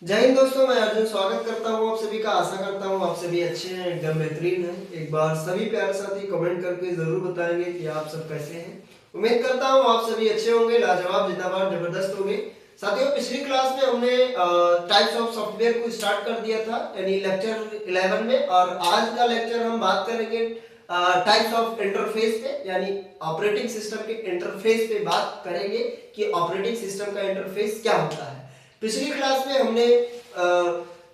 जय हिंद दोस्तों, मैं अर्जुन स्वागत करता हूं आप सभी का। आशा करता हूं आप सभी अच्छे हैं, एकदम बेहतरीन हैं। एक बार सभी प्यारे साथी कमेंट करके जरूर बताएंगे कि आप सब कैसे हैं। उम्मीद करता हूं आप सभी अच्छे होंगे, लाजवाब, जिंदाबाद, जबरदस्त होंगे। साथियों, पिछली क्लास में हमने टाइप्स ऑफ सॉफ्टवेयर को स्टार्ट कर दिया था, यानी लेक्चर 11 में। और आज का लेक्चर हम बात करेंगे टाइप्स ऑफ इंटरफेस पे, यानी ऑपरेटिंग सिस्टम के इंटरफेस पे बात करेंगे कि ऑपरेटिंग सिस्टम का इंटरफेस क्या होता है। पिछली क्लास में हमने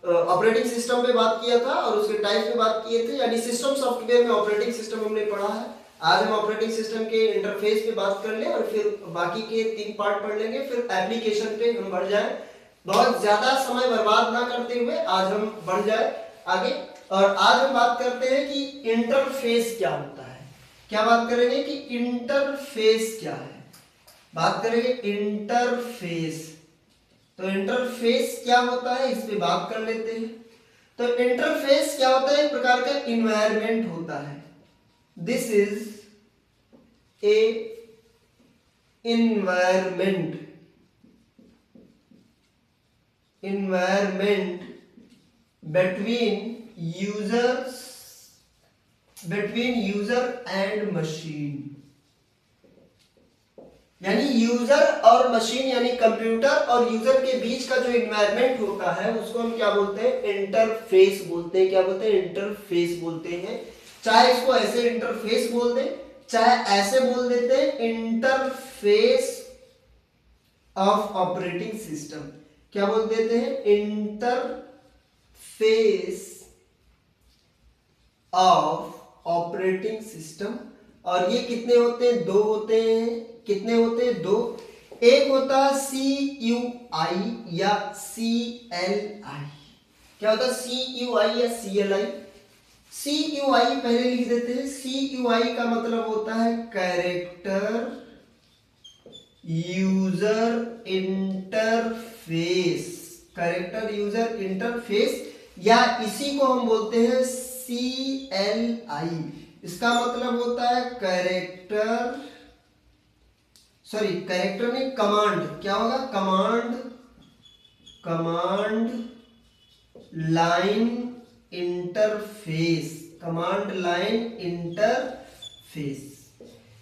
ऑपरेटिंग सिस्टम पे बात किया था और उसके टाइप पे बात किए थे, यानी सिस्टम सॉफ्टवेयर में ऑपरेटिंग सिस्टम हमने पढ़ा है। आज हम ऑपरेटिंग सिस्टम के इंटरफेस पे बात कर ले और फिर बाकी के 3 पार्ट पढ़ लेंगे, फिर एप्लीकेशन पे हम बढ़ जाएं। बहुत ज्यादा समय बर्बाद ना करते हुए आज हम बढ़ जाए आगे। और आज हम बात करते हैं कि इंटरफेस क्या होता है। क्या बात करेंगे कि इंटरफेस क्या है, बात करेंगे इंटरफेस। तो इंटरफेस क्या होता है, इस पे बात कर लेते हैं। तो इंटरफेस क्या होता है, एक प्रकार का इन्वायरमेंट होता है। This is a environment between user and machine, यानी यूजर और मशीन यानी कंप्यूटर और यूजर के बीच का जो इन्वायरमेंट होता है उसको हम क्या बोलते हैं, इंटरफेस बोलते हैं। क्या बोलते हैं, इंटरफेस बोलते हैं। चाहे इसको ऐसे इंटरफेस बोल दें, चाहे ऐसे बोल देते हैं, इंटरफेस ऑफ ऑपरेटिंग सिस्टम। क्या बोल देते हैं, इंटरफेस ऑफ ऑपरेटिंग सिस्टम। और ये कितने होते हैं, 2 होते हैं। कितने होते हैं, 2। एक होता है CUI या CLI। क्या होता है, CUI या CLI। CUI पहले लिख देते हैं। CUI का मतलब होता है character user interface. Character user interface, या इसी को हम बोलते हैं CLI। इसका मतलब होता है कैरेक्टर नहीं, कमांड। क्या होगा, command line interface. Command line interface,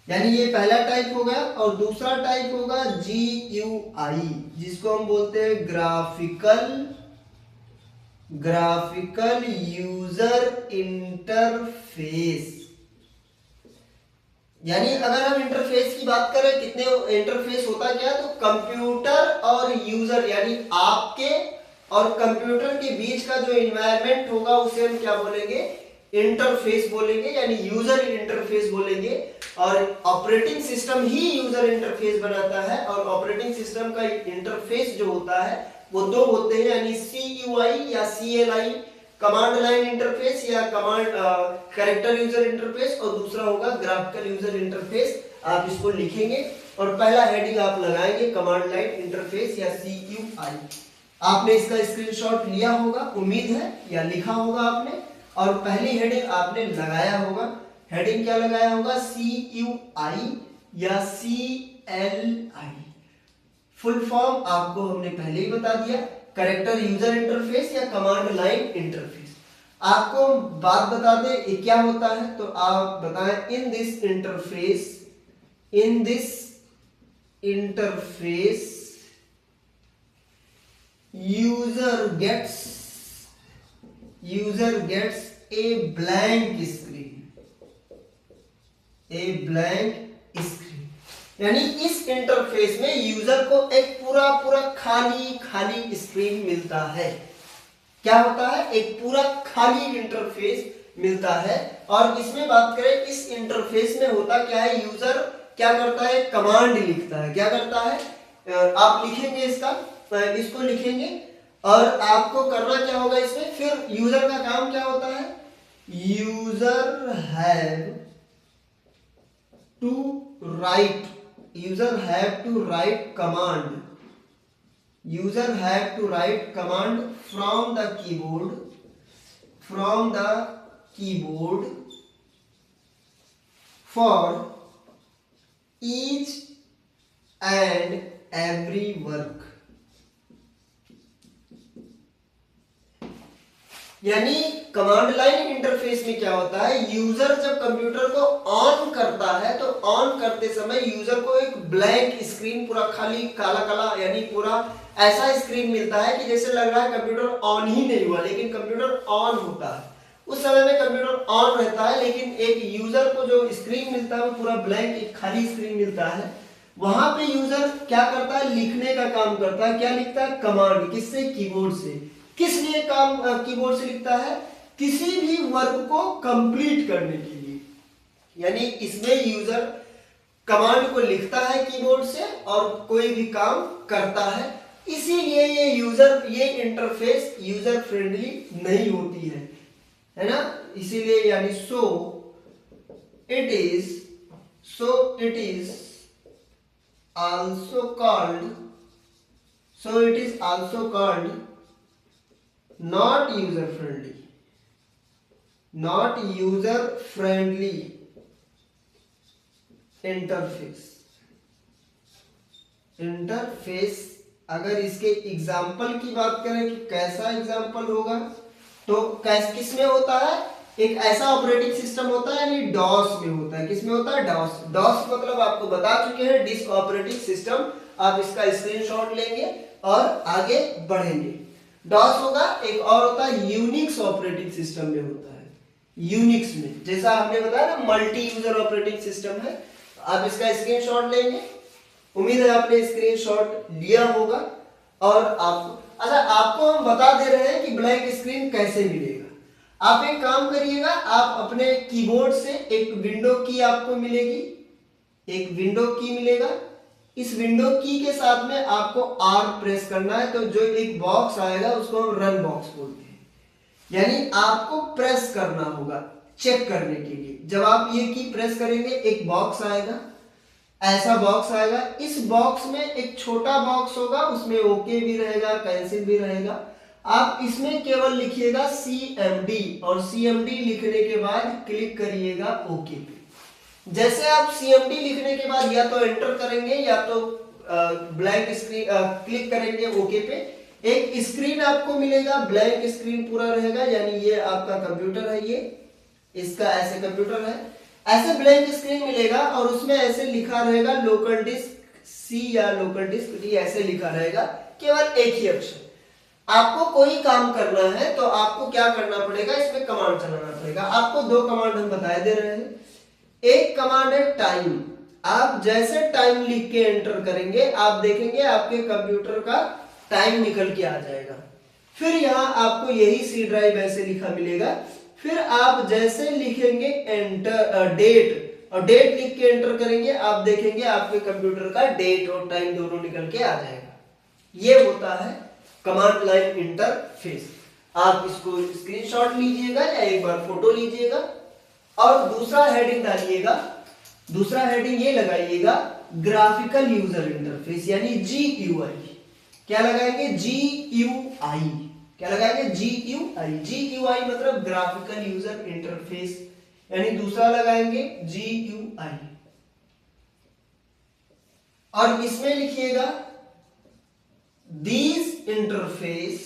यानी ये पहला टाइप हो गया। और दूसरा टाइप होगा GUI, जिसको हम बोलते हैं ग्राफिकल यूजर इंटरफेस। यानी अगर हम इंटरफेस की बात करें, कितने इंटरफेस होता क्या, तो कंप्यूटर और यूजर यानी आपके और कंप्यूटर के बीच का जो एनवायरनमेंट होगा उसे हम क्या बोलेंगे, इंटरफेस बोलेंगे, यानी यूजर इंटरफेस बोलेंगे। और ऑपरेटिंग सिस्टम ही यूजर इंटरफेस बनाता है। और ऑपरेटिंग सिस्टम का इंटरफेस जो होता है वो 2 होते हैं, यानी CUI या CLI, कमांड लाइन इंटरफेस या कमांड कैरेक्टर यूजर इंटरफेस, और दूसरा होगा ग्राफिकल यूजर इंटरफेस। आप इसको लिखेंगे और पहला हेडिंग आप लगाएंगे कमांड लाइन इंटरफेस या CUI। आपने इसका स्क्रीनशॉट लिया होगा, उम्मीद है, या लिखा होगा आपने, और पहली हेडिंग आपने लगाया होगा। हेडिंग क्या लगाया होगा, CUI या CLI। फुल फॉर्म आपको हमने पहले ही बता दिया, कैरेक्टर यूजर इंटरफेस या कमांड लाइन इंटरफेस। आपको बात बता दें ये क्या होता है, तो आप बताएं, in this interface user gets a blank screen. यानी इस इंटरफेस में यूजर को एक पूरा खाली स्क्रीन मिलता है। क्या होता है, एक पूरा खाली इंटरफेस मिलता है। और इसमें बात करें, इस इंटरफेस में होता क्या है, यूजर क्या करता है, कमांड लिखता है। क्या करता है, आप लिखेंगे इसको लिखेंगे और आपको करना क्या होगा इसमें, फिर यूजर का काम क्या होता है, user have to write command from the keyboard for each and every work। यानी कमांड लाइन इंटरफेस में क्या होता है, यूजर जब कंप्यूटर को ऑन करता है तो ऑन करते समय यूजर को एक ब्लैंक स्क्रीन, पूरा खाली काला काला, यानी पूरा ऐसा स्क्रीन मिलता है कि जैसे लग रहा है कंप्यूटर ऑन ही नहीं हुआ, लेकिन कंप्यूटर ऑन होता है। उस समय में कंप्यूटर ऑन रहता है, लेकिन एक यूजर को जो स्क्रीन मिलता है वो पूरा ब्लैंक, एक खाली स्क्रीन मिलता है। वहां पे यूजर क्या करता है, लिखने का काम करता है। क्या लिखता है, कमांड। किससे, कीबोर्ड से। किस लिए काम कीबोर्ड से लिखता है, किसी भी वर्क को कंप्लीट करने के लिए। यानी इसमें यूजर कमांड को लिखता है कीबोर्ड से और कोई भी काम करता है। इसीलिए ये इंटरफेस यूजर फ्रेंडली नहीं होती है ना। इसीलिए यानी so it is also called not user friendly interface. अगर इसके एग्जाम्पल की बात करें कि कैसा एग्जाम्पल होगा, तो किस में होता है, एक ऐसा ऑपरेटिंग सिस्टम होता है, यानी डॉस में होता है। किस में होता है, डॉस। डॉस मतलब आपको बता चुके हैं, डिस्क ऑपरेटिंग सिस्टम। आप इसका स्क्रीनशॉट लेंगे और आगे बढ़ेंगे। डॉस होगा। एक और होता है यूनिक्स ऑपरेटिंग सिस्टम में होता है। यूनिक्स में जैसा हमने बताया ना, मल्टी यूजर ऑपरेटिंग सिस्टम है। आप इसका स्क्रीनशॉट लेंगे। उम्मीद है आपने स्क्रीनशॉट लिया होगा। और आपको हम बता दे रहे हैं कि ब्लैंक स्क्रीन कैसे मिलेगा। आप एक काम करिएगा, आप अपने कीबोर्ड से एक विंडो की आपको मिलेगी, एक विंडो की मिलेगा। इस विंडो की के साथ में आपको आर प्रेस करना है, तो जो एक बॉक्स आएगा उसको हम रन बॉक्स बोलते हैं। यानी आपको प्रेस करना होगा चेक करने के लिए। जब आप ये की प्रेस करेंगे, एक बॉक्स आएगा, ऐसा बॉक्स आएगा। इस बॉक्स में एक छोटा बॉक्स होगा, उसमें ओके भी रहेगा, कैंसिल भी रहेगा। आप इसमें केवल लिखिएगा CMD, और CMD लिखने के बाद क्लिक करिएगा ओके पे। जैसे आप CMD लिखने के बाद या तो एंटर करेंगे या तो ब्लैंक स्क्रीन क्लिक करेंगे ओके पे, एक स्क्रीन आपको मिलेगा, ब्लैंक स्क्रीन पूरा रहेगा। यानी ये आपका कंप्यूटर है, ये इसका ऐसे कंप्यूटर है, ऐसे ब्लैंक स्क्रीन मिलेगा और उसमें ऐसे लिखा रहेगा लोकल डिस्क C या लोकल डिस्क D, ऐसे लिखा रहेगा, केवल एक ही अक्षर। आपको कोई काम करना है तो आपको क्या करना पड़ेगा, इसमें कमांड चलाना पड़ेगा। आपको दो कमांड हम बताए दे रहे हैं। एक कमांड है टाइम। आप जैसे टाइम लिख के एंटर करेंगे, आप देखेंगे आपके कंप्यूटर का टाइम निकल के आ जाएगा। फिर यहाँ आपको यही C ड्राइव ऐसे लिखा मिलेगा। फिर आप जैसे लिखेंगे एंटर डेट, और डेट लिख के एंटर करेंगे, आप देखेंगे आपके कंप्यूटर का डेट और टाइम दोनों निकल के आ जाएगा। ये होता है कमांड लाइन इंटरफेस। आप इसको स्क्रीनशॉट लीजिएगा या एक बार फोटो लीजिएगा और दूसरा हेडिंग डालिएगा। दूसरा हेडिंग ये लगाइएगा, ग्राफिकल यूजर इंटरफेस, यानी GUI। क्या लगाएंगे, GUI। क्या लगाएंगे, GUI। GUI मतलब ग्राफिकल यूजर इंटरफेस, यानी दूसरा लगाएंगे GUI। और इसमें लिखिएगा दिस इंटरफेस,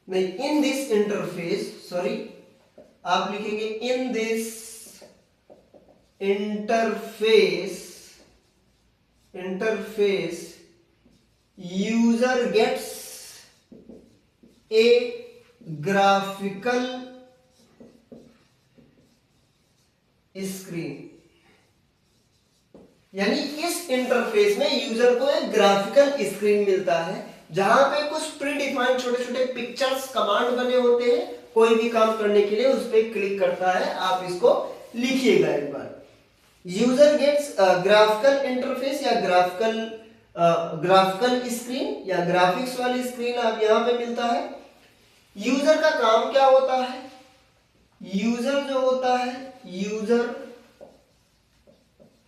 नहीं, इन दिस इंटरफेस, सॉरी, आप लिखेंगे in this interface user gets a graphical screen. यानी इस इंटरफेस में यूजर को एक ग्राफिकल स्क्रीन मिलता है, जहां पे कुछ प्री डिफाइंड छोटे छोटे पिक्चर्स कमांड बने होते हैं। कोई भी काम करने के लिए उस पर क्लिक करता है। आप इसको लिखिएगा एक बार, यूजर गेट्स ग्राफिकल इंटरफेस या ग्राफिकल स्क्रीन या ग्राफिक्स वाली स्क्रीन आप यहां पे मिलता है। यूजर का काम क्या होता है, यूजर जो होता है, user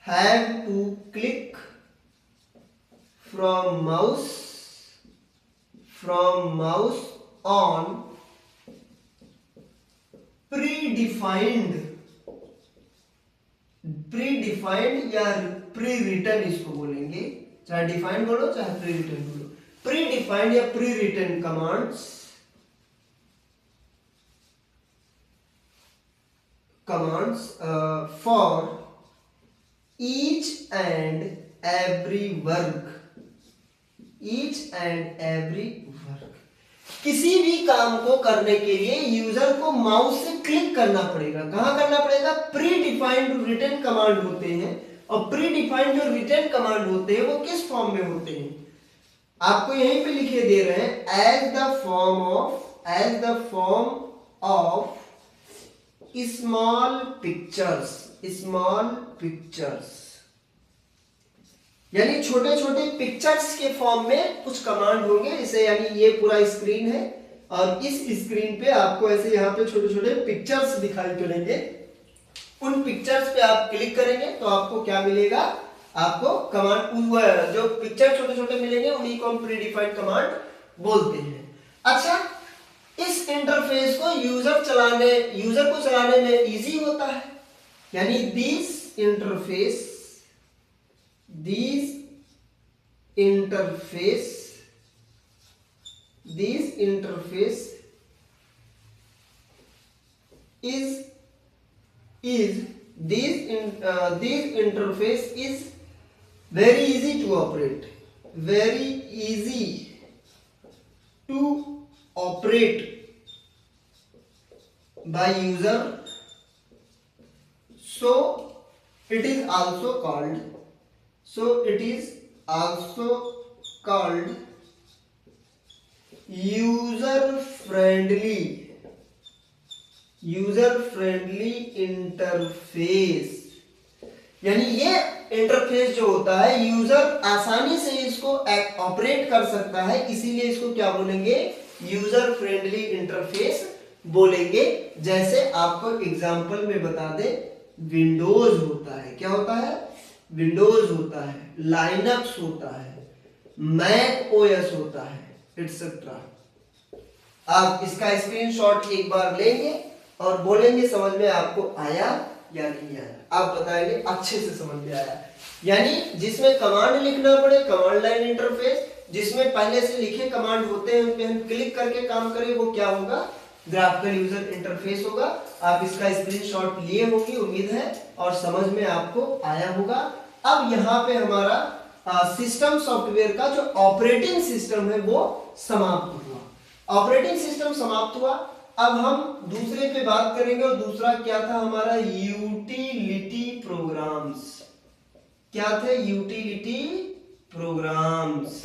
have to click from mouse on predefined या प्री रिटन, इसको बोलेंगे, चाहे डिफाइंड बोलो चाहे प्री रिटन बोलो। प्री डिफाइंड या pre written commands commands for each and every work, each and every work। किसी भी काम को करने के लिए यूजर को माउस से क्लिक करना पड़ेगा। कहां करना पड़ेगा? प्री डिफाइंड रिटन कमांड होते हैं, और प्री डिफाइंड जो रिटन कमांड होते हैं वो किस फॉर्म में होते हैं? आपको यहीं पे लिखे दे रहे हैं as the form of small pictures, यानी छोटे छोटे पिक्चर्स के फॉर्म में कुछ कमांड होंगे। इसे यानी ये पूरा स्क्रीन है और इस स्क्रीन पे आपको ऐसे यहाँ पे छोटे छोटे पिक्चर्स दिखाई पड़ेंगे। उन पिक्चर्स पे आप क्लिक करेंगे तो आपको क्या मिलेगा? आपको कमांड, जो पिक्चर छोटे छोटे मिलेंगे उन्हीं को हम प्रीडिफाइंड कमांड बोलते हैं। अच्छा, इस इंटरफेस को यूजर को चलाने में इजी होता है, यानी this interface is very easy to operate, by user, so it is also called user friendly interface. यानी ये इंटरफेस जो होता है यूजर आसानी से इसको ऑपरेट कर सकता है, इसीलिए इसको क्या बोलेंगे? यूजर फ्रेंडली इंटरफेस बोलेंगे। जैसे आपको एग्जांपल में बता दे, विंडोज होता है, क्या होता है? विंडोज होता है, लाइनक्स होता है, मैक ओएस होता है, एटसेट्रा। आप इसका स्क्रीनशॉट एक बार लेंगे और बोलेंगे समझ में आपको आया या नहीं आया। आप बताएंगे अच्छे से समझ में आया। यानी जिसमें कमांड लिखना पड़े, कमांड लाइन इंटरफेस, जिसमें पहले से लिखे कमांड होते हैं उन पे हम क्लिक करके काम करें, वो क्या होगा? ग्राफिकल यूजर इंटरफेस होगा। आप इसका स्क्रीनशॉट लिए होंगे, उम्मीद है, और समझ में आपको आया होगा। अब यहाँ पे हमारा सिस्टम सॉफ्टवेयर का जो ऑपरेटिंग सिस्टम है वो समाप्त हुआ। ऑपरेटिंग सिस्टम समाप्त हुआ। अब हम दूसरे पे बात करेंगे, और दूसरा क्या था हमारा? Utility programmes. क्या थे? यूटिलिटी प्रोग्राम्स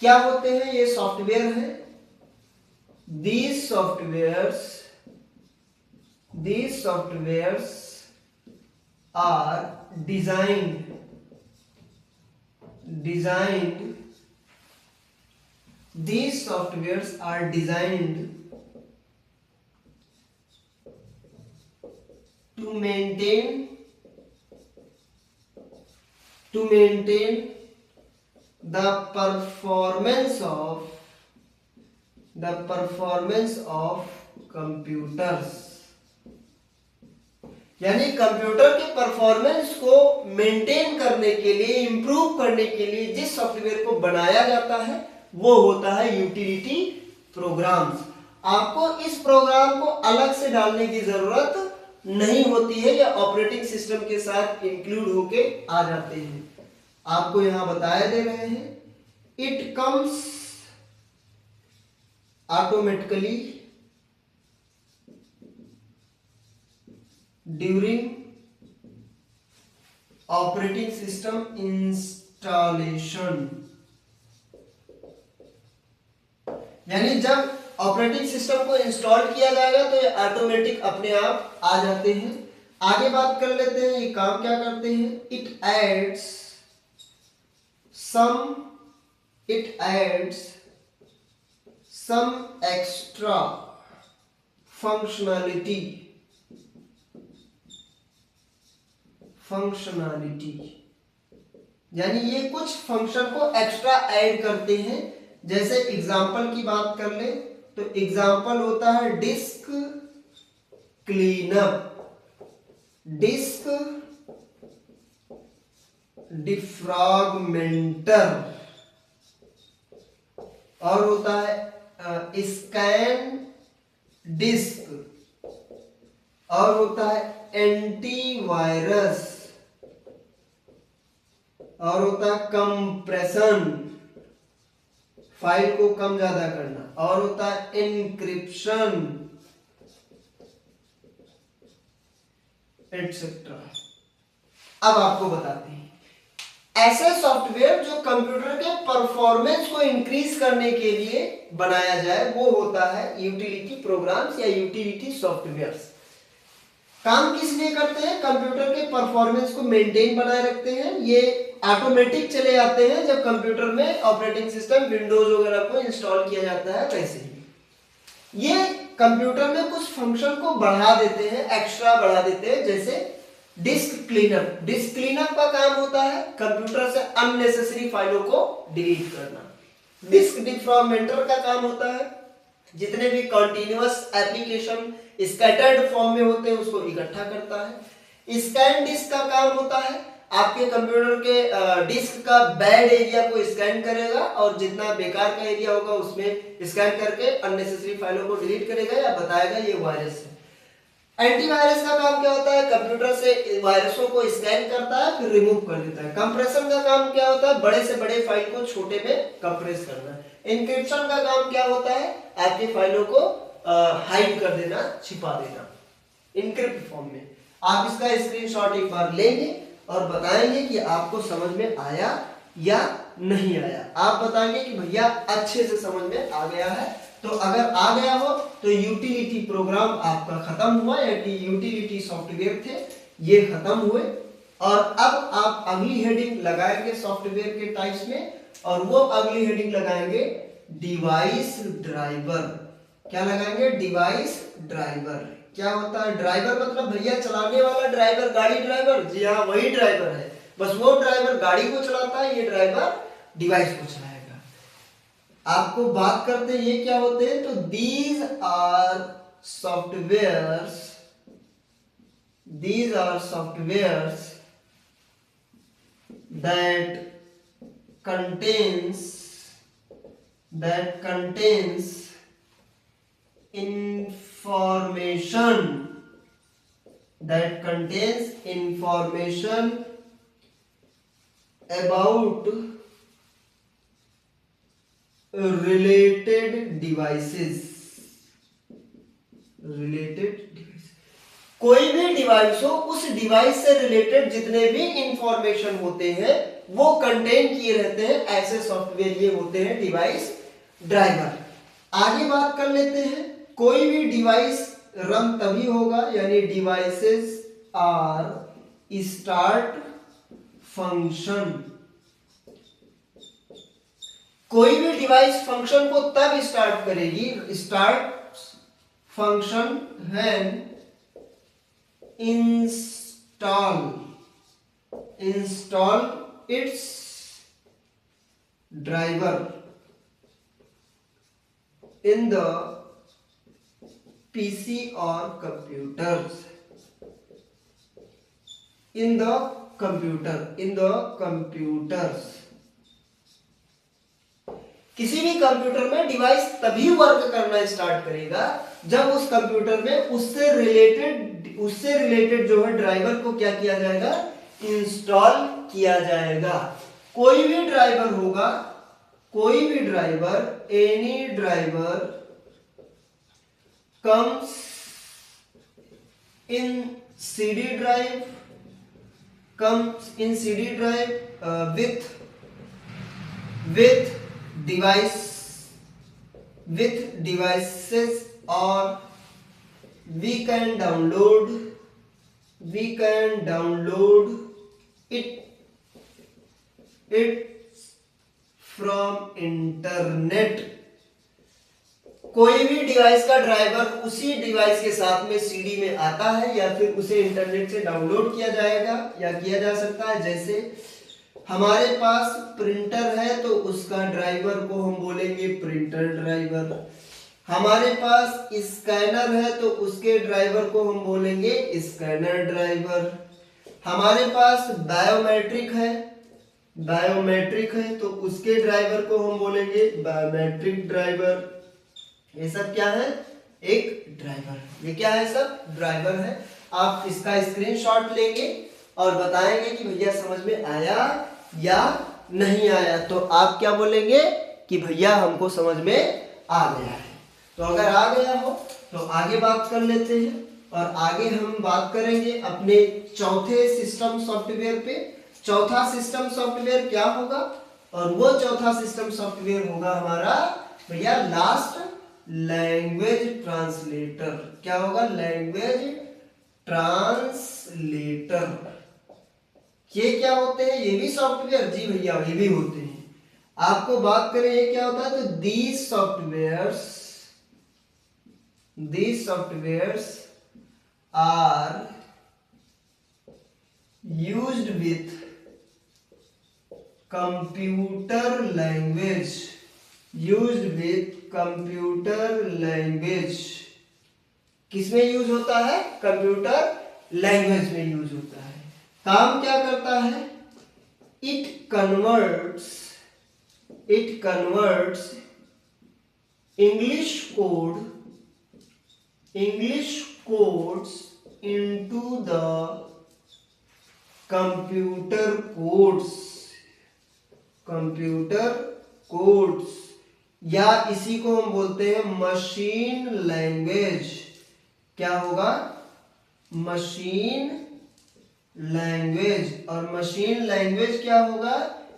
क्या होते हैं? ये सॉफ्टवेयर है। These softwares are designed to maintain the performance of computers। यानी कंप्यूटर के परफॉर्मेंस को मेंटेन करने के लिए, इंप्रूव करने के लिए जिस सॉफ्टवेयर को बनाया जाता है वो होता है यूटिलिटी प्रोग्राम्स। आपको इस प्रोग्राम को अलग से डालने की जरूरत नहीं होती है, या ऑपरेटिंग सिस्टम के साथ इंक्लूड होके आ जाते हैं। आपको यहां बताया दे रहे हैं, it comes automatically during operating system installation. यानी जब ऑपरेटिंग सिस्टम को इंस्टॉल किया जाएगा तो ये ऑटोमेटिक अपने आप आ जाते हैं। आगे बात कर लेते हैं ये काम क्या करते हैं। It adds some extra functionality यानी ये कुछ फंक्शन को एक्स्ट्रा ऐड करते हैं। जैसे एग्जांपल की बात कर ले तो एग्जांपल होता है डिस्क क्लीनअप, डिस्क डिफ्रैगमेंटर, और होता है स्कैन डिस्क, और होता है एंटीवायरस, और होता है कंप्रेशन, फाइल को कम ज्यादा करना, और होता है एनक्रिप्शन एटसेट्रा। अब आपको बताते हैं ऐसे सॉफ्टवेयर जो कंप्यूटर के परफॉर्मेंस को इंक्रीज करने के लिए बनाया जाए, वो होता है यूटिलिटी प्रोग्राम्स या यूटिलिटी सॉफ्टवेयर्स। काम किस लिए करते हैं? कंप्यूटर के परफॉर्मेंस को मेंटेन बनाए रखते हैं। ये ऑटोमेटिक चले आते हैं जब कंप्यूटर में ऑपरेटिंग सिस्टम विंडोज वगैरह को इंस्टॉल किया जाता है, वैसे ही ये कंप्यूटर में कुछ फंक्शन को बढ़ा देते हैं, एक्स्ट्रा बढ़ा देते हैं, जैसे डिस्क क्लीनअप। डिस्क क्लीनअप का काम होता है कंप्यूटर से अननेसेसरी फाइलों को डिलीट करना। डिस्क डिफॉर्मेटर का काम होता है जितने भी कॉन्टिन्यूअस एप्लीकेशन स्कैटर्ड फॉर्म में होते हैं उसको इकट्ठा करता है। स्कैन डिस्क का काम होता है आपके कंप्यूटर के डिस्क का बैड एरिया को स्कैन करेगा और जितना बेकार का एरिया होगा उसमें स्कैन करके अननेसेसरी फाइलों को डिलीट करेगा या बताएगा ये वायरस है। एंटीवायरस का काम क्या होता है? कंप्यूटर से वायरसों को स्कैन करता है फिर रिमूव कर देता है। कंप्रेशन का काम क्या होता है? बड़े से बड़े फाइल को छोटे में कंप्रेस करना। एन्क्रिप्शन का काम क्या होता है? आपकी फाइलों को हाइड कर देना, छिपा देना इनक्रिप्ट फॉर्म में। आप इसका स्क्रीनशॉट एक बार लेंगे और बताएंगे कि आपको समझ में आया या नहीं आया। आप बताएंगे कि भैया अच्छे से समझ में आ गया है। तो अगर आ गया हो तो यूटिलिटी प्रोग्राम आपका खत्म हुआ, या यूटिलिटी सॉफ्टवेयर थे ये खत्म हुए। और अब आप अगली हेडिंग लगाएंगे सॉफ्टवेयर के टाइप्स में, और वो अगली हेडिंग लगाएंगे डिवाइस ड्राइवर। क्या लगाएंगे? Device driver. क्या होता है ड्राइवर? मतलब भैया चलाने वाला ड्राइवर, गाड़ी ड्राइवर। जी हाँ, वही ड्राइवर है, बस वो ड्राइवर गाड़ी को चलाता है, ये ड्राइवर डिवाइस को चलाएगा। आपको बात करते हैं ये क्या होते हैं, तो these are softwares that contains information about related devices। कोई भी डिवाइस हो, उस डिवाइस से रिलेटेड जितने भी इंफॉर्मेशन होते हैं वो कंटेन किए रहते हैं, ऐसे सॉफ्टवेयर ये होते हैं डिवाइस ड्राइवर। आगे बात कर लेते हैं, कोई भी डिवाइस रन तभी होगा, यानी डिवाइसेस आर स्टार्ट फंक्शन। कोई भी डिवाइस फंक्शन को तब स्टार्ट करेगी, start function when install it's driver in the PC और कंप्यूटर्स। In the computers. किसी भी कंप्यूटर में डिवाइस तभी वर्क करना स्टार्ट करेगा जब उस कंप्यूटर में उससे रिलेटेड जो है ड्राइवर को क्या किया जाएगा? इंस्टॉल किया जाएगा। कोई भी ड्राइवर होगा, कोई भी driver, any driver comes in CD drive, with devices, or we can download it from internet। कोई भी डिवाइस का ड्राइवर उसी डिवाइस के साथ में सीडी में आता है या फिर उसे इंटरनेट से डाउनलोड किया जाएगा या किया जा सकता है। जैसे हमारे पास प्रिंटर है तो उसका ड्राइवर को हम बोलेंगे प्रिंटर ड्राइवर। हमारे पास स्कैनर है तो उसके ड्राइवर को हम बोलेंगे स्कैनर ड्राइवर। हमारे पास बायोमेट्रिक है तो उसके ड्राइवर को हम बोलेंगे बायोमेट्रिक ड्राइवर। ये सब क्या है? एक ड्राइवर। ये क्या है सब? ड्राइवर है। आप इसका स्क्रीनशॉट लेंगे और बताएंगे कि भैया समझ में आया या नहीं आया। तो आप क्या बोलेंगे कि भैया हमको समझ में आ गया है। तो अगर आ गया हो तो आगे बात कर लेते हैं और आगे हम बात करेंगे अपने चौथे सिस्टम सॉफ्टवेयर पे। चौथा सिस्टम सॉफ्टवेयर क्या होगा? और वो चौथा सिस्टम सॉफ्टवेयर होगा हमारा भैया लास्ट लैंग्वेज ट्रांसलेटर। क्या होगा? Language translator. ये क्या होते हैं? ये भी सॉफ्टवेयर? जी भैया ये भी होते हैं। आपको बात करें ये क्या होता है, तो these softwares are used with computer language। किसमें यूज होता है? कंप्यूटर लैंग्वेज में यूज होता है। काम क्या करता है? It converts English codes into the computer codes या इसी को हम बोलते हैं मशीन लैंग्वेज। क्या होगा? Machine language. और मशीन लैंग्वेज क्या होगा?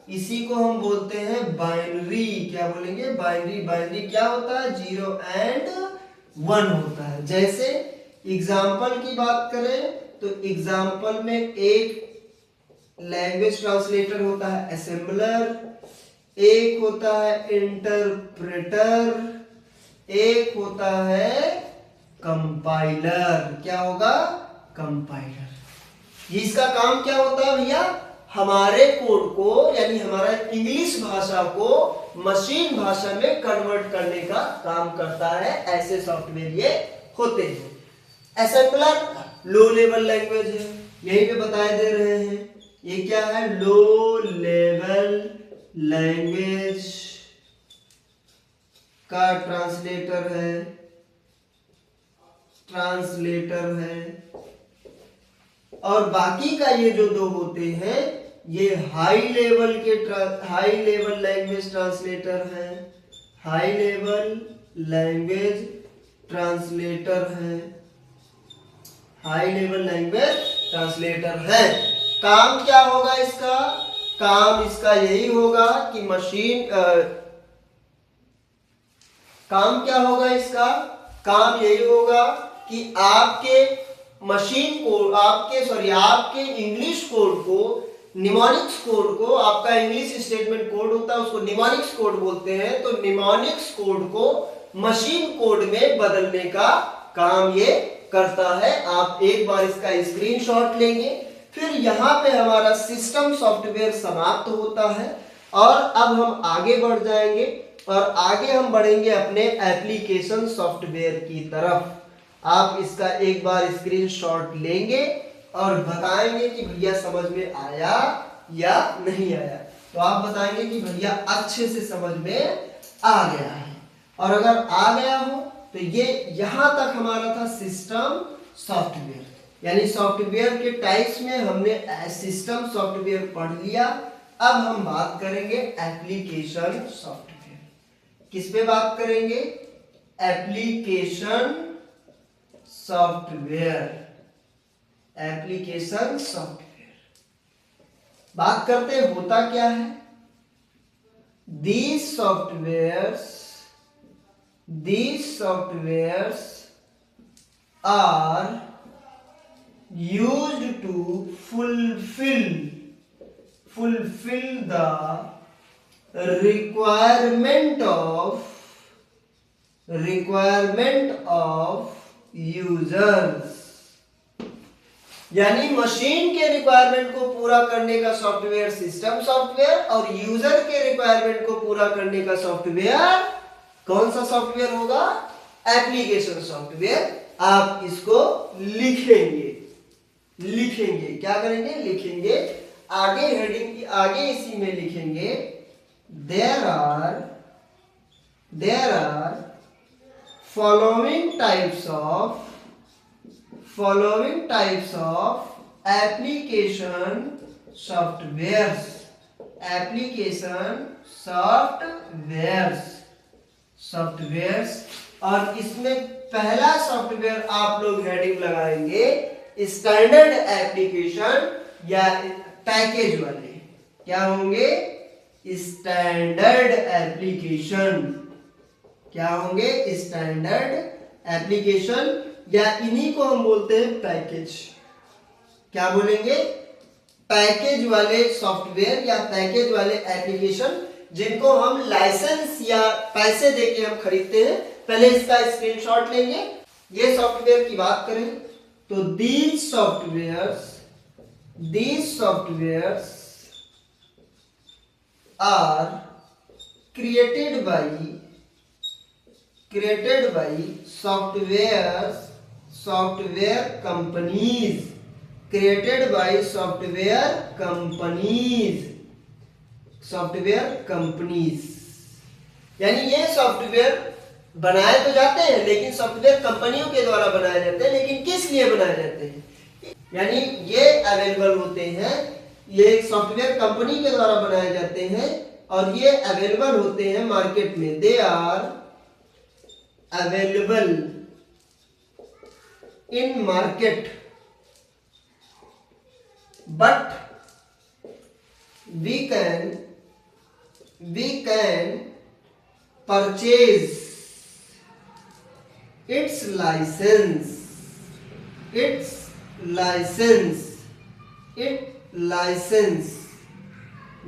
इसी को हम बोलते हैं बाइनरी। क्या बोलेंगे? बाइनरी। बाइनरी क्या होता है? 0 and 1 होता है। जैसे एग्जाम्पल की बात करें तो एग्जाम्पल में एक लैंग्वेज ट्रांसलेटर होता है असेंबलर, एक होता है इंटरप्रेटर, एक होता है कंपाइलर। क्या होगा? कंपाइलर। इसका काम क्या होता है भैया? हमारे कोड को यानी हमारा इंग्लिश भाषा को मशीन भाषा में कन्वर्ट करने का काम करता है। ऐसे सॉफ्टवेयर ये होते हैं। असेंबलर लो लेवल लैंग्वेज है, यहीं पे बताए दे रहे हैं। ये क्या है? लो लेवल लैंग्वेज का ट्रांसलेटर है। और बाकी का ये जो दो होते हैं ये हाई लेवल लैंग्वेज ट्रांसलेटर है। हाई लेवल लैंग्वेज ट्रांसलेटर है। काम क्या होगा इसका? काम इसका यही होगा कि काम क्या होगा इसका? काम यही होगा कि आपके इंग्लिश कोड को, निमोनिक्स कोड को, आपका इंग्लिश स्टेटमेंट कोड होता है उसको निमोनिक्स कोड बोलते हैं। तो निमोनिक्स कोड को मशीन कोड में बदलने का काम ये करता है। आप एक बार इसका स्क्रीनशॉट लेंगे, फिर यहाँ पे हमारा सिस्टम सॉफ्टवेयर समाप्त होता है और अब हम आगे बढ़ जाएंगे और आगे हम बढ़ेंगे अपने एप्लीकेशन सॉफ्टवेयर की तरफ। आप इसका एक बार स्क्रीनशॉट लेंगे और बताएंगे कि भैया समझ में आया या नहीं आया। तो आप बताएंगे कि भैया अच्छे से समझ में आ गया है। और अगर आ गया हो तो ये यहां तक हमारा था सिस्टम सॉफ्टवेयर, यानी सॉफ्टवेयर के टाइप्स में हमने सिस्टम सॉफ्टवेयर पढ़ लिया। अब हम बात करेंगे एप्लीकेशन सॉफ्टवेयर। किस पे बात करेंगे? Application software. बात करते हैं होता क्या है। These softwares are used to fulfill the requirement of users। यानी मशीन के रिक्वायरमेंट को पूरा करने का सॉफ्टवेयर सिस्टम सॉफ्टवेयर और यूजर के रिक्वायरमेंट को पूरा करने का सॉफ्टवेयर कौन सा सॉफ्टवेयर होगा? Application software. आप इसको लिखेंगे। क्या करेंगे? लिखेंगे। आगे हेडिंग की आगे इसी में लिखेंगे there are following types of application softwares और इसमें पहला सॉफ्टवेयर आप लोग हेडिंग लगाएंगे स्टैंडर्ड एप्लीकेशन या पैकेज वाले। क्या होंगे? Standard application. क्या होंगे? स्टैंडर्ड एप्लीकेशन या इन्हीं को हम बोलते हैं पैकेज। क्या बोलेंगे? पैकेज वाले सॉफ्टवेयर या पैकेज वाले एप्लीकेशन जिनको हम लाइसेंस या पैसे देके हम खरीदते हैं। पहले इसका स्क्रीनशॉट लेंगे। ये सॉफ्टवेयर की बात करें तो these softwares are created by software companies। यानी ये सॉफ्टवेयर बनाए तो जाते हैं लेकिन सॉफ्टवेयर कंपनियों के द्वारा बनाए जाते हैं। लेकिन किस लिए बनाए जाते हैं? यानी ये अवेलेबल होते हैं, ये सॉफ्टवेयर कंपनी के द्वारा बनाए जाते हैं और ये अवेलेबल होते हैं मार्केट में। They are available in market but we can purchase its license।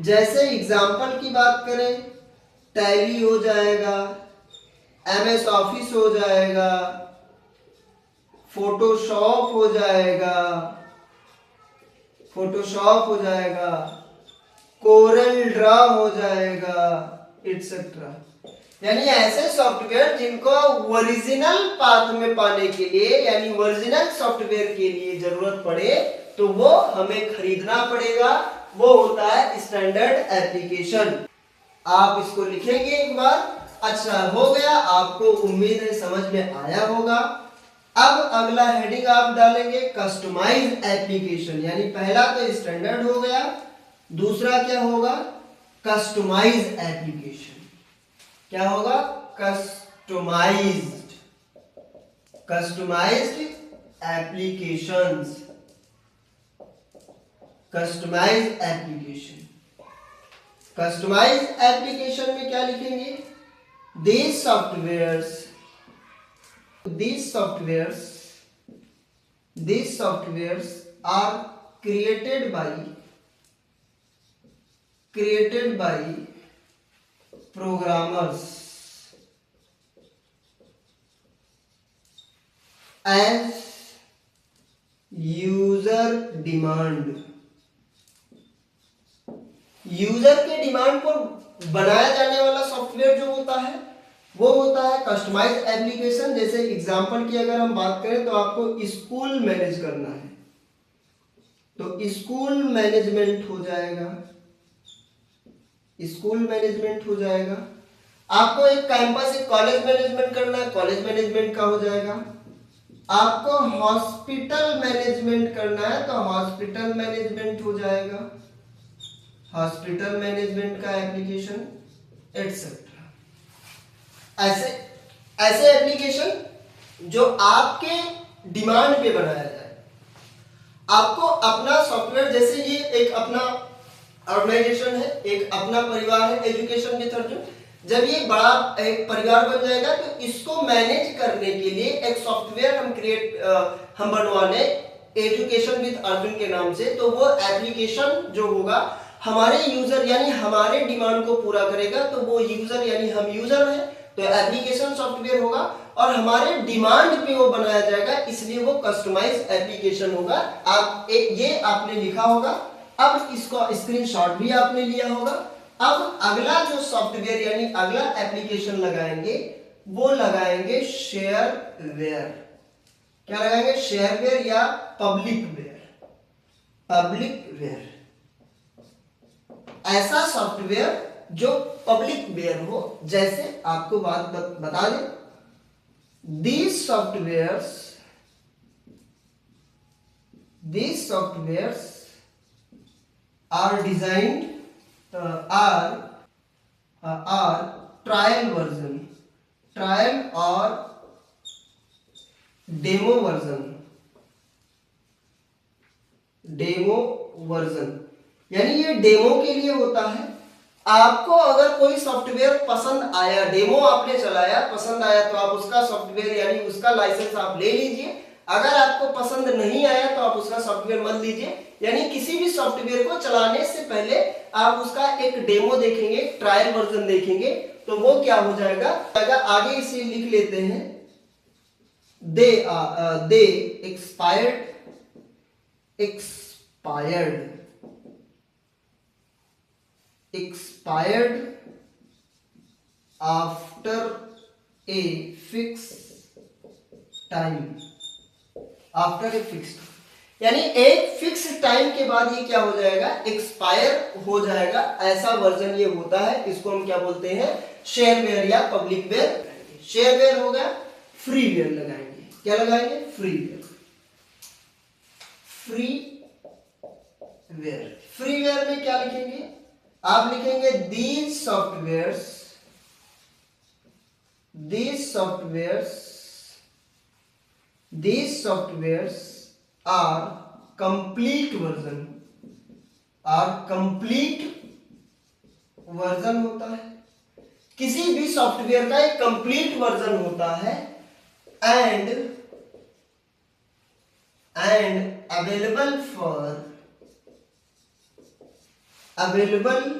जैसे एग्जाम्पल की बात करें, टैली हो जाएगा, MS ऑफिस हो जाएगा, फोटोशॉप हो जाएगा, कोरल ड्रा हो जाएगा, एटसेट्रा। यानी ऐसे सॉफ्टवेयर जिनको ओरिजिनल पाथ में पाने के लिए यानी ओरिजिनल सॉफ्टवेयर के लिए जरूरत पड़े तो वो हमें खरीदना पड़ेगा। वो होता है स्टैंडर्ड एप्लीकेशन। आप इसको लिखेंगे एक बार। अच्छा हो गया, आपको उम्मीद है समझ में आया होगा। अब अगला हेडिंग आप डालेंगे कस्टमाइज एप्लीकेशन। यानी पहला तो स्टैंडर्ड हो गया, दूसरा क्या होगा? Customize application. क्या होगा? Customised applications. कस्टमाइज एप्लीकेशन में क्या लिखेंगे? These softwares are created by programmers as user demand। User के डिमांड पर बनाया जाने वाला सॉफ्टवेयर जो होता है वो होता है कस्टमाइज एप्लीकेशन। जैसे एग्जांपल की अगर हम बात करें तो आपको स्कूल मैनेज करना है तो स्कूल मैनेजमेंट हो जाएगा। आपको एक कैंपस एक कॉलेज मैनेजमेंट करना है, कॉलेज मैनेजमेंट का हो जाएगा। आपको हॉस्पिटल मैनेजमेंट करना है तो हॉस्पिटल मैनेजमेंट हो जाएगा, हॉस्पिटल मैनेजमेंट का एप्लीकेशन, एटसेट्रा। ऐसे एप्लीकेशन जो आपके डिमांड पे बनाया जाए। आपको अपना सॉफ्टवेयर, जैसे ये एक अपना ऑर्गेनाइजेशन है, एक अपना परिवार है, एजुकेशन के थ्रू जब ये बड़ा एक परिवार बन जाएगा तो इसको मैनेज करने के लिए एक सॉफ्टवेयर हम बनवाने एजुकेशन विद अर्जुन के नाम से। तो वो एप्लीकेशन जो होगा हमारे यूजर यानी हमारे डिमांड को पूरा करेगा। तो वो यूजर यानी हम यूजर हैं तो एप्लीकेशन सॉफ्टवेयर होगा और हमारे डिमांड पे वो बनाया जाएगा, इसलिए वो कस्टमाइज एप्लीकेशन होगा। ये आपने लिखा होगा। अब इसको स्क्रीनशॉट भी आपने लिया होगा। अब अगला जो सॉफ्टवेयर यानी अगला एप्लीकेशन लगाएंगे वो लगाएंगे शेयरवेयर। क्या लगाएंगे? शेयरवेयर या पब्लिकवेयर। ऐसा सॉफ्टवेयर जो पब्लिकवेयर हो। जैसे आपको बात बता दें, these softwares are designed are trial or demo version, यानी ये डेमो के लिए होता है। आपको अगर कोई सॉफ्टवेयर पसंद आया, डेमो आपने चलाया, पसंद आया, तो आप उसका सॉफ्टवेयर यानी उसका लाइसेंस आप ले लीजिए। अगर आपको पसंद नहीं आया तो आप उसका सॉफ्टवेयर मत लीजिए। यानी किसी भी सॉफ्टवेयर को चलाने से पहले आप उसका एक डेमो देखेंगे, ट्रायल वर्जन देखेंगे, तो वो क्या हो जाएगा। आगे इसे लिख लेते हैं, they expired after a fix time, यानी एक फिक्स टाइम के बाद ये क्या हो जाएगा, एक्सपायर हो जाएगा। ऐसा वर्जन ये होता है। इसको हम क्या बोलते हैं, शेयरवेयर या पब्लिकवेयर। शेयरवेयर हो गया, फ्रीवेयर लगाएंगे। क्या लगाएंगे, फ्रीवेयर। फ्रीवेयर में क्या लिखेंगे, आप लिखेंगे these softwares are complete version होता है। किसी भी सॉफ्टवेयर का एक कंप्लीट वर्जन होता है and available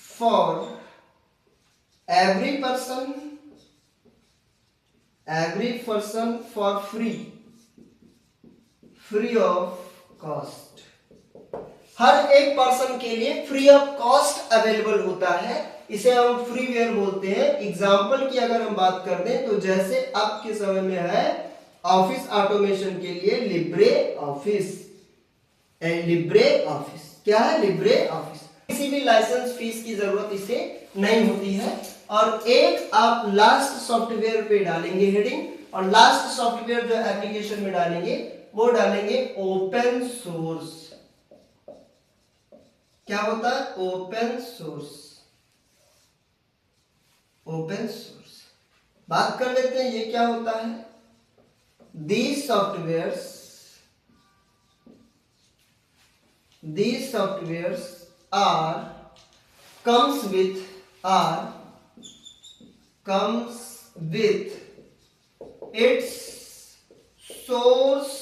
for every person for free of cost। हर एक पर्सन के लिए फ्री ऑफ कॉस्ट अवेलेबल होता है। इसे हम फ्रीवेयर बोलते हैं। एग्जाम्पल की अगर हम बात कर दें तो जैसे अब के समय में है ऑफिस ऑटोमेशन के लिए लिब्रे ऑफिस। क्या है, लिब्रे ऑफिस। किसी भी लाइसेंस फीस की जरूरत इसे नहीं होती है। और एक आप लास्ट सॉफ्टवेयर पे डालेंगे हेडिंग, और लास्ट सॉफ्टवेयर जो एप्लीकेशन में डालेंगे वो डालेंगे ओपन सोर्स। क्या होता है, ओपन सोर्स। बात कर लेते हैं ये क्या होता है। These softwares comes with its source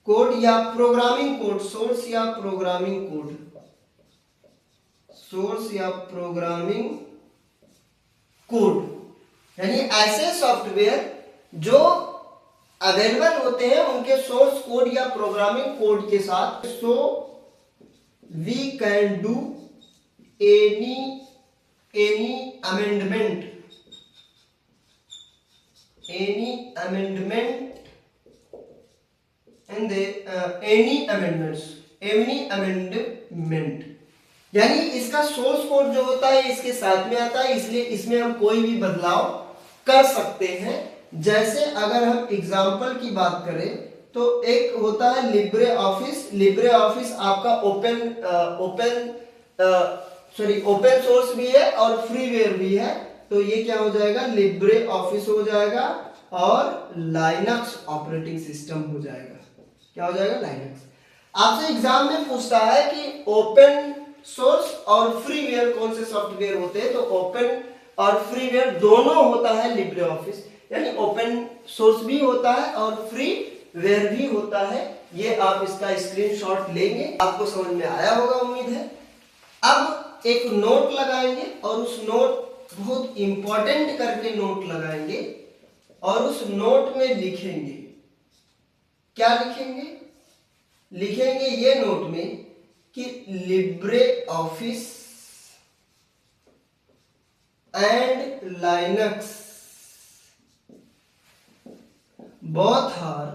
code या प्रोग्रामिंग कोड। सोर्स या प्रोग्रामिंग कोड, यानी ऐसे सॉफ्टवेयर जो अवेलेबल होते हैं उनके सोर्स कोड या प्रोग्रामिंग कोड के साथ। So we can do any amendment and any amendment, यानी इसका सोर्स कोड जो होता है इसके साथ में आता है, इसलिए इसमें हम कोई भी बदलाव कर सकते हैं। जैसे अगर हम एग्जांपल की बात करें तो एक होता है लिब्रे ऑफिस आपका ओपन सोर्स भी है और फ्रीवेयर भी है। तो ये क्या हो जाएगा, लिब्रे ऑफिस हो जाएगा और लाइनक्स ऑपरेटिंग सिस्टम हो जाएगा। क्या हो जाएगा, लाइनक्स। आपसे एग्जाम में पूछता है कि ओपन सोर्स और फ्रीवेयर कौन से सॉफ्टवेयर होते हैं, तो ओपन और फ्रीवेयर दोनों होता है लिब्रे ऑफिस, यानी ओपन सोर्स भी होता है और फ्रीवेयर भी होता है। ये आप इसका स्क्रीनशॉट लेंगे, आपको समझ में आया होगा उम्मीद है। अब एक नोट लगाएंगे और उस नोट बहुत इंपॉर्टेंट करके नोट लगाएंगे और उस नोट में लिखेंगे। क्या लिखेंगे ये नोट में कि Libre office and Linux both are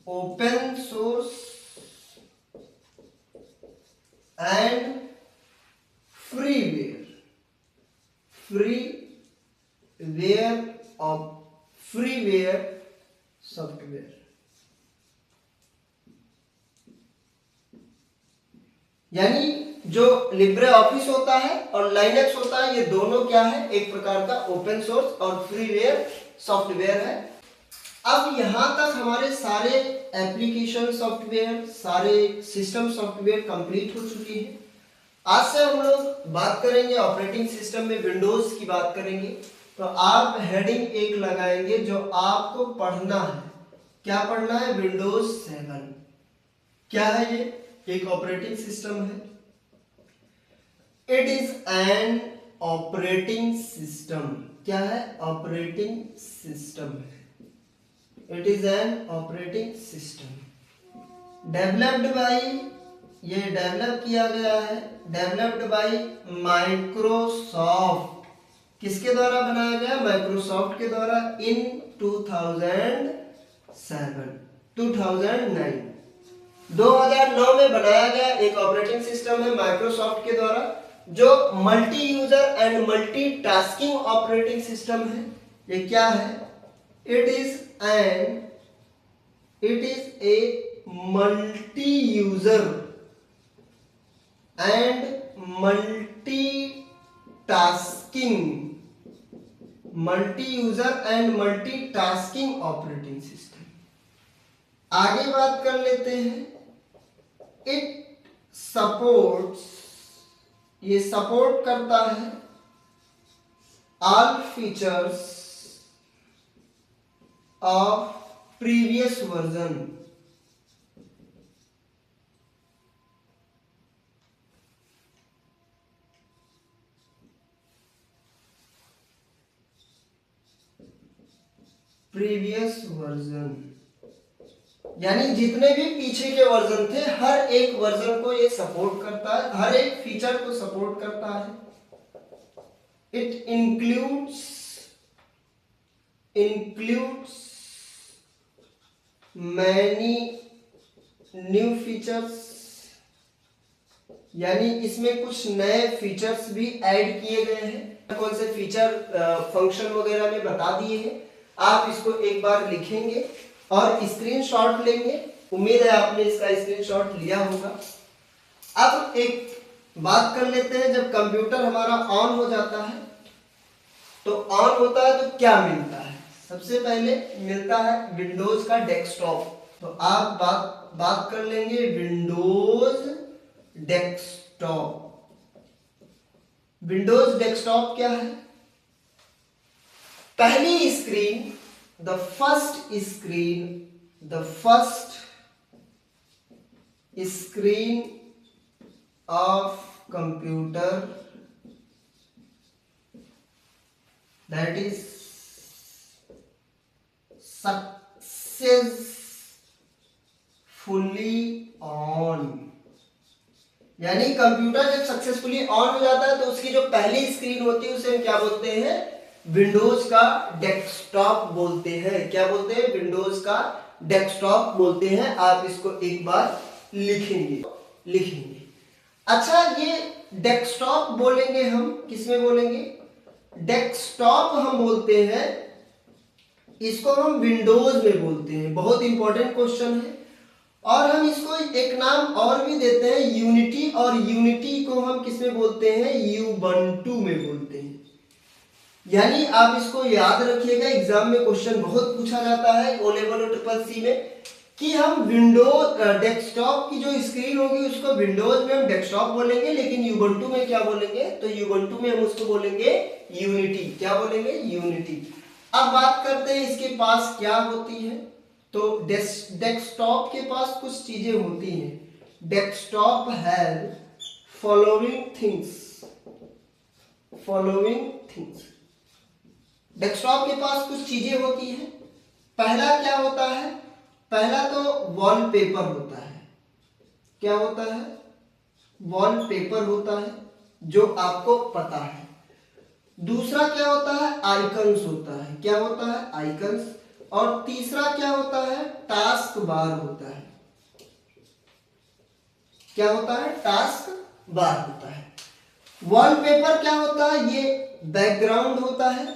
open source and freeware of freeware software. यानी जो लिब्रे ऑफिस होता है और लाइनक्स होता है, ये दोनों क्या है, एक प्रकार का ओपन सोर्स और फ्रीवेयर सॉफ्टवेयर है। अब यहां तक हमारे सारे एप्लीकेशन सॉफ्टवेयर, सारे सिस्टम सॉफ्टवेयर कंप्लीट हो चुकी है। आज से हम लोग बात करेंगे ऑपरेटिंग सिस्टम में विंडोज की बात करेंगे। तो आप हेडिंग एक लगाएंगे जो आपको पढ़ना है। क्या पढ़ना है? विंडोज 7। क्या है ये? एक ऑपरेटिंग सिस्टम है। It is an operating system. क्या है? ऑपरेटिंग सिस्टम है। It is an operating system developed by, ये डेवलप किया गया है, डेवलप्ड बाय माइक्रोसॉफ्ट। किसके द्वारा बनाया गया? माइक्रोसॉफ्ट के द्वारा इन 2009 में बनाया गया एक ऑपरेटिंग सिस्टम है माइक्रोसॉफ्ट के द्वारा, जो multi user and multi tasking operating system है। ये क्या है? It is a multi user and multi tasking operating system. आगे बात कर लेते हैं। इट सपोर्ट्स, ये सपोर्ट करता है all features of previous version. Previous version यानी जितने भी पीछे के वर्जन थे, हर एक वर्जन को ये सपोर्ट करता है, हर एक फीचर को सपोर्ट करता है। It includes many new features, यानी इसमें कुछ नए फीचर्स भी ऐड किए गए हैं। कौन से फीचर फंक्शन वगैरह में बता दिए हैं। आप इसको एक बार लिखेंगे और स्क्रीनशॉट लेंगे। उम्मीद है आपने इसका स्क्रीनशॉट लिया होगा। अब एक बात कर लेते हैं, जब कंप्यूटर हमारा ऑन हो जाता है तो ऑन होता है तो क्या मिलता है? सबसे पहले मिलता है विंडोज का डेस्कटॉप। तो आप बात कर लेंगे विंडोज डेस्कटॉप। विंडोज डेस्कटॉप क्या है? पहली screen, the first screen of computer, that is successfully on. यानी कंप्यूटर जब सक्सेसफुली ऑन हो जाता है तो उसकी जो पहली स्क्रीन होती है उसे हम क्या बोलते हैं? विंडोज का डेस्कटॉप बोलते हैं। क्या बोलते हैं? विंडोज का डेस्कटॉप बोलते हैं। आप इसको एक बार लिखेंगे। अच्छा, ये डेस्कटॉप बोलेंगे हम किसमें बोलेंगे? डेस्कटॉप हम बोलते हैं, इसको हम विंडोज में बोलते हैं। बहुत इंपॉर्टेंट क्वेश्चन है। और हम इसको एक नाम और भी देते हैं, यूनिटी। और यूनिटी को हम किसमें बोलते हैं? यूबंटू में बोलते हैं। यानी आप इसको याद रखिएगा, एग्जाम में क्वेश्चन बहुत पूछा जाता है ओ लेवल और ट्रिपल सी में, कि हम विंडोज डेस्कटॉप की जो स्क्रीन होगी उसको विंडोज में हम डेस्कटॉप बोलेंगे, लेकिन यूबंटू में क्या बोलेंगे? तो यूबंटू में हम उसको बोलेंगे यूनिटी। क्या बोलेंगे? यूनिटी। अब बात करते हैं इसके पास क्या होती है। तो डेस्कटॉप के पास कुछ चीजें होती हैं। Desktop have following things. Desktop के पास कुछ चीजें होती हैं। पहला क्या होता है? पहला तो वॉलपेपर होता है। क्या होता है? वॉलपेपर होता है, जो आपको पता है। दूसरा क्या होता है? आइकन्स होता है। क्या होता है? आइकन्स। और तीसरा क्या होता है? टास्क बार होता है। क्या होता है? टास्क बार होता है। वॉलपेपर क्या होता है? ये बैकग्राउंड होता है,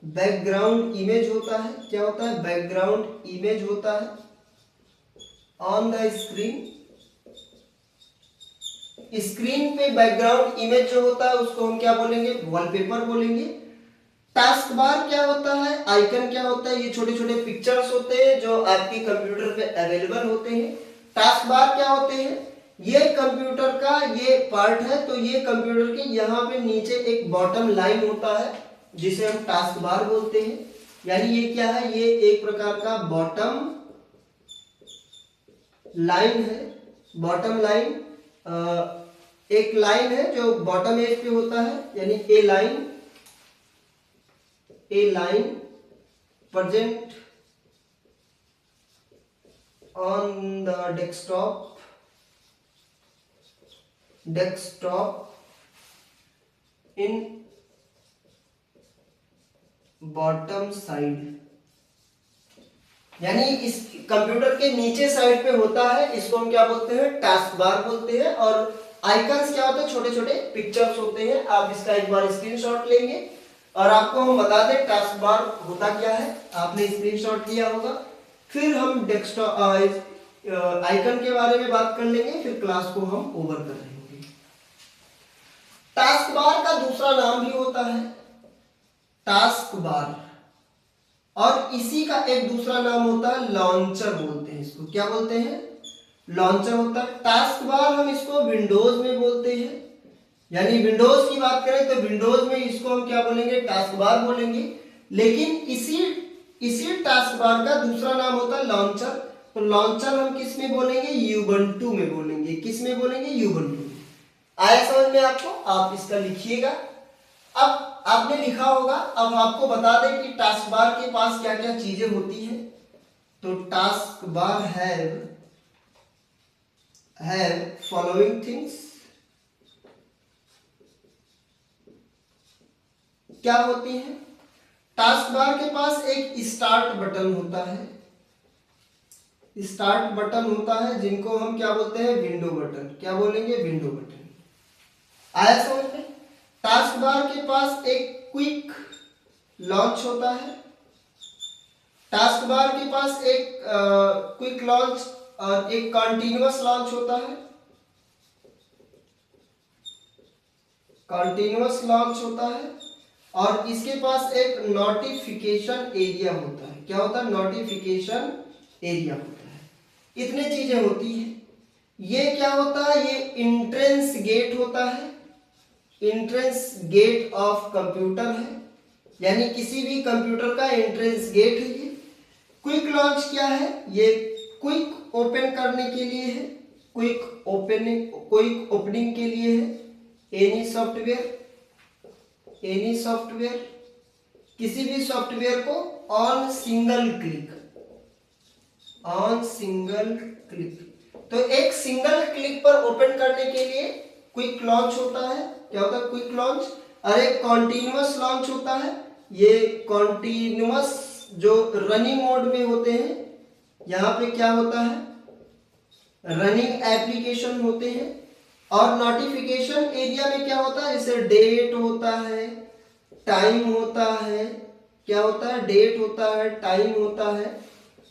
बैकग्राउंड इमेज होता है। क्या होता है? बैकग्राउंड इमेज होता है ऑन द स्क्रीन। स्क्रीन पे बैकग्राउंड इमेज जो होता है उसको हम क्या बोलेंगे? वॉलपेपर बोलेंगे। टास्क बार क्या होता है? आइकन क्या होता है? ये छोटे छोटे पिक्चर्स होते हैं जो आपके कंप्यूटर पे अवेलेबल होते हैं। टास्क बार क्या होते हैं? ये कंप्यूटर का ये पार्ट है, तो ये कंप्यूटर के यहाँ पे नीचे एक बॉटम लाइन होता है जिसे हम टास्क बार बोलते हैं। यानी ये क्या है? ये एक प्रकार का बॉटम लाइन है। बॉटम लाइन एक लाइन है जो बॉटम एज पे होता है, यानी a line present on the desktop in bottom side, यानी इस कंप्यूटर के नीचे साइड पे होता है। इसको हम क्या बोलते हैं? टास्क बार बोलते हैं। और आइकन्स क्या होते हैं? छोटे छोटे पिक्चर्स होते हैं। आप इसका एक बार स्क्रीनशॉट लेंगे और आपको हम बता दें टास्क बार होता क्या है। आपने स्क्रीनशॉट लिया होगा। फिर हम डेस्कटॉप आइकन के बारे में बात कर लेंगे, फिर क्लास को हम ओवर कर लेंगे। टास्क बार का दूसरा नाम भी होता है टास्क बार, और इसी का एक दूसरा नाम होता है लॉन्चर बोलते हैं इसको। क्या बोलते हैं? लॉन्चर होता है। टास्क बार हम इसको विंडोज में बोलते हैं, यानी विंडोज की बात करें तो विंडोज में इसको हम क्या बोलेंगे? टास्क बार बोलेंगे। लेकिन इसी टास्क बार का दूसरा नाम होता है लॉन्चर। तो लॉन्चर हम किस में बोलेंगे? यूबंटू में बोलेंगे। किस में बोलेंगे? यूबंटू में। आया समझ में आपको? आप इसका लिखिएगा। अब आपने लिखा होगा। अब आपको बता दें कि टास्क बार के पास क्या क्या चीजें होती हैं। तो task bar have following things. क्या होती हैं? टास्क बार के पास एक स्टार्ट बटन होता है, स्टार्ट बटन होता है जिनको हम क्या बोलते हैं? Window button. क्या बोलेंगे? Window button. आया समझ में? टास्क बार के पास एक क्विक लॉन्च होता है। टास्क बार के पास एक क्विक लॉन्च और एक कंटीन्यूअस लॉन्च होता है। कंटीन्यूअस लॉन्च होता है। और इसके पास एक नोटिफिकेशन एरिया होता है। क्या होता है? नोटिफिकेशन एरिया होता है। इतने चीजें होती हैं। ये क्या होता है? ये इंट्रेंस गेट होता है। इंट्रेंस गेट ऑफ कंप्यूटर है, यानी किसी भी कंप्यूटर का एंट्रेंस गेट है ये। क्विक लॉन्च क्या है? ये क्विक ओपन करने के लिए है, क्विक ओपनिंग के लिए है। एनी सॉफ्टवेयर किसी भी सॉफ्टवेयर को ऑन सिंगल क्लिक, तो एक सिंगल क्लिक पर ओपन करने के लिए क्विक लॉन्च होता है। क्या होता है? Quick launch. और एक कॉन्टिन्यूअस लॉन्च होता है। ये कॉन्टिन्यूअस जो रनिंग मोड में होते हैं, यहाँ पे क्या होता है? रनिंग एप्लीकेशन होते हैं। और नोटिफिकेशन एरिया में क्या होता है? जैसे डेट होता है, टाइम होता है। क्या होता है? डेट होता है, टाइम होता है।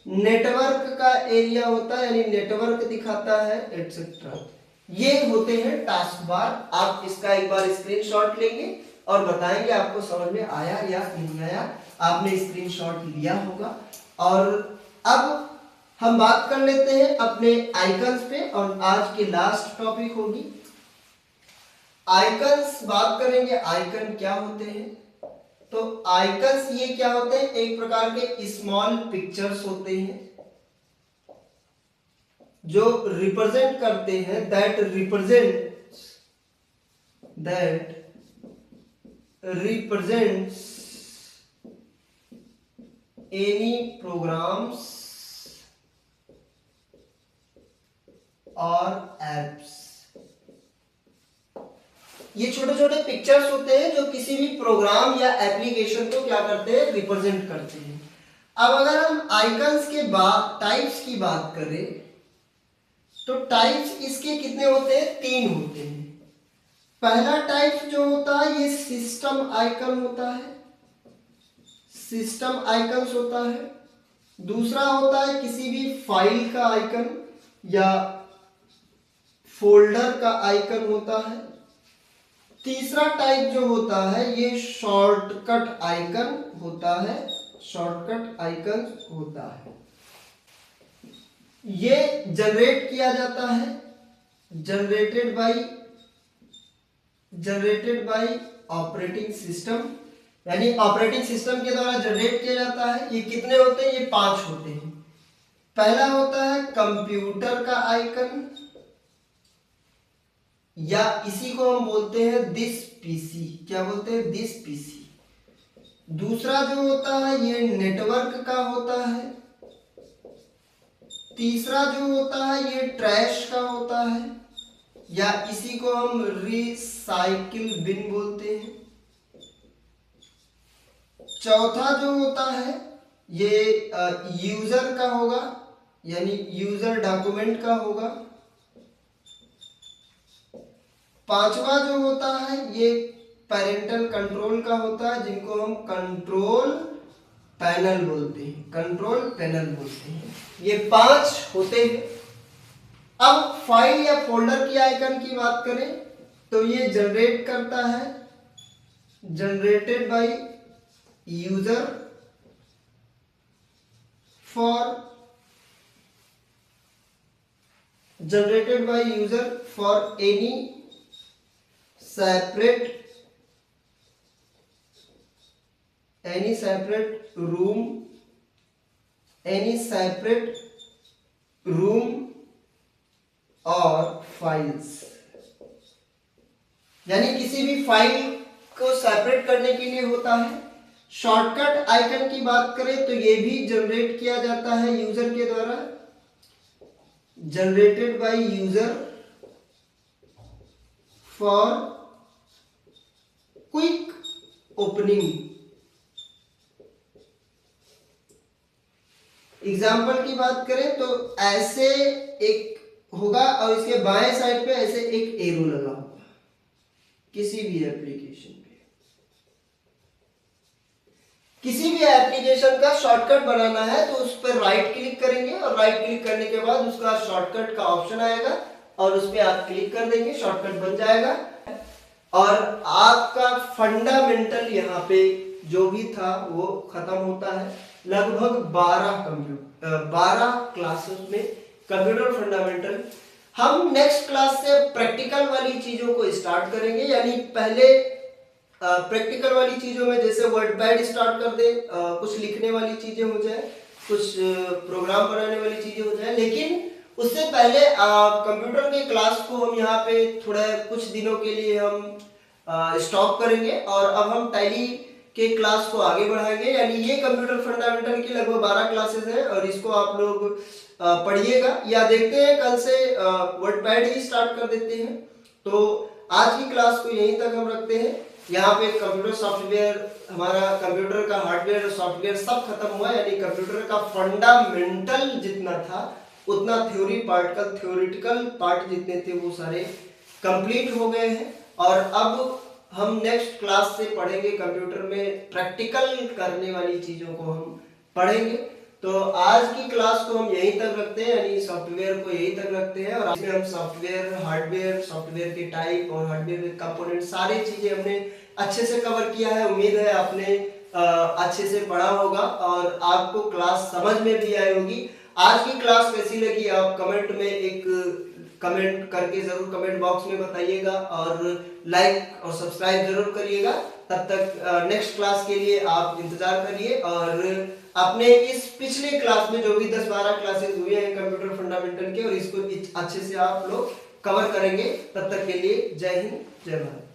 नेटवर्क का एरिया होता है, यानी नेटवर्क दिखाता है, एटसेट्रा। ये होते हैं टास्क बार। आप इसका एक बार स्क्रीनशॉट लेंगे और बताएंगे आपको समझ में आया या नहीं आया। आपने स्क्रीनशॉट लिया होगा। और अब हम बात कर लेते हैं अपने आइकन्स पे, और आज की लास्ट टॉपिक होगी आइकन्स। बात करेंगे आइकन क्या होते हैं। तो आइकन्स ये क्या होते हैं? एक प्रकार के स्मॉल पिक्चर्स होते हैं जो रिप्रेजेंट करते हैं, दैट रिप्रेजेंट्स एनी प्रोग्राम्स और एप्स। ये छोटे छोटे पिक्चर्स होते हैं जो किसी भी प्रोग्राम या एप्लीकेशन को क्या करते हैं? रिप्रेजेंट करते हैं। अब अगर हम आइकन्स के टाइप्स की बात करें तो टाइप्स इसके कितने होते हैं? 3 होते हैं। पहला टाइप जो होता है ये सिस्टम आइकन होता है, सिस्टम आइकन्स होता है। दूसरा होता है किसी भी फाइल का आइकन या फोल्डर का आइकन होता है। तीसरा टाइप जो होता है ये शॉर्टकट आइकन होता है, शॉर्टकट आइकन होता है। ये जनरेट किया जाता है, जनरेटेड बाय ऑपरेटिंग सिस्टम, यानी ऑपरेटिंग सिस्टम के द्वारा जनरेट किया जाता है। ये कितने होते हैं? ये 5 होते हैं। पहला होता है कंप्यूटर का आइकन, या इसी को हम बोलते हैं दिस पीसी। क्या बोलते हैं? This PC. दूसरा जो होता है ये नेटवर्क का होता है। तीसरा जो होता है ये ट्रैश का होता है, या इसी को हम रिसाइकिल बिन बोलते हैं। चौथा जो होता है ये यूजर का होगा, यानी यूजर डॉक्यूमेंट का होगा। पांचवा जो होता है ये पेरेंटल कंट्रोल का होता है, जिनको हम कंट्रोल पैनल बोलते हैं, कंट्रोल पैनल बोलते हैं। ये 5 होते हैं। अब फाइल या फोल्डर की आइकन की बात करें तो ये जनरेट करता है, generated by user for any separate room और फाइल्स, यानी किसी भी फाइल को सेपरेट करने के लिए होता है। शॉर्टकट आइकन की बात करें तो ये भी जनरेट किया जाता है यूजर के द्वारा, generated by user for quick opening. Example की बात करें तो ऐसे एक होगा और इसके बाएं साइड पे ऐसे एक एरो लगा होगा किसी भी एप्लीकेशन पे। किसी भी एप्लीकेशन का शॉर्टकट बनाना है तो उस पर राइट क्लिक करेंगे और राइट क्लिक करने के बाद उसका शॉर्टकट का ऑप्शन आएगा और उस पर आप क्लिक कर देंगे, शॉर्टकट बन जाएगा और आपका फंडामेंटल यहाँ पे जो भी था वो खत्म होता है। लगभग 12 क्लासेस में कंप्यूटर फंडामेंटल। हम नेक्स्ट क्लास से प्रैक्टिकल वाली चीजों को स्टार्ट करेंगे, यानी पहले प्रैक्टिकल वाली चीजों में जैसे वर्डपैड स्टार्ट कर दे, कुछ लिखने वाली चीजें हो जाए, कुछ प्रोग्राम बनाने वाली चीजें हो जाए। लेकिन उससे पहले कंप्यूटर के क्लास को हम यहाँ पे थोड़ा कुछ दिनों के लिए हम स्टॉप करेंगे और अब हम टैली के क्लास को आगे बढ़ाएंगे। यानी ये कंप्यूटर फंडामेंटल की लगभग 12 क्लासेस हैं और इसको आप लोग पढ़िएगा या देखते हैं। कल से वर्डपैड ही स्टार्ट कर देते हैं। तो आज की क्लास को यहीं तक हम रखते हैं। यहाँ पे कंप्यूटर सॉफ्टवेयर, हमारा कंप्यूटर का हार्डवेयर और सॉफ्टवेयर सब खत्म हुआ, यानी कंप्यूटर का फंडामेंटल जितना था उतना थ्योरेटिकल पार्ट जितने थे वो सारे कंप्लीट हो गए हैं। और अब हम नेक्स्ट क्लास से पढ़ेंगे कंप्यूटर में प्रैक्टिकल करने वाली चीजों को हम पढ़ेंगे। तो आज की क्लास को हम यहीं तक रखते हैं, यानी सॉफ्टवेयर को यहीं तक रखते हैं और इसमें हम सॉफ्टवेयर, हार्डवेयर, सॉफ्टवेयर के टाइप और हार्डवेयर के कंपोनेंट सारी चीजें हमने अच्छे से कवर किया है। उम्मीद है आपने अच्छे से पढ़ा होगा और आपको क्लास समझ में भी आई होगी। आज की क्लास कैसी लगी आप कमेंट में एक कमेंट करके जरूर कमेंट बॉक्स में बताइएगा और लाइक और सब्सक्राइब जरूर करिएगा। तब तक नेक्स्ट क्लास के लिए आप इंतजार करिए और अपने इस पिछले क्लास में जो भी 10-12 क्लासेस हुए हैं कंप्यूटर फंडामेंटल के और इसको अच्छे से आप लोग कवर करेंगे। तब तक के लिए जय हिंद, जय भारत।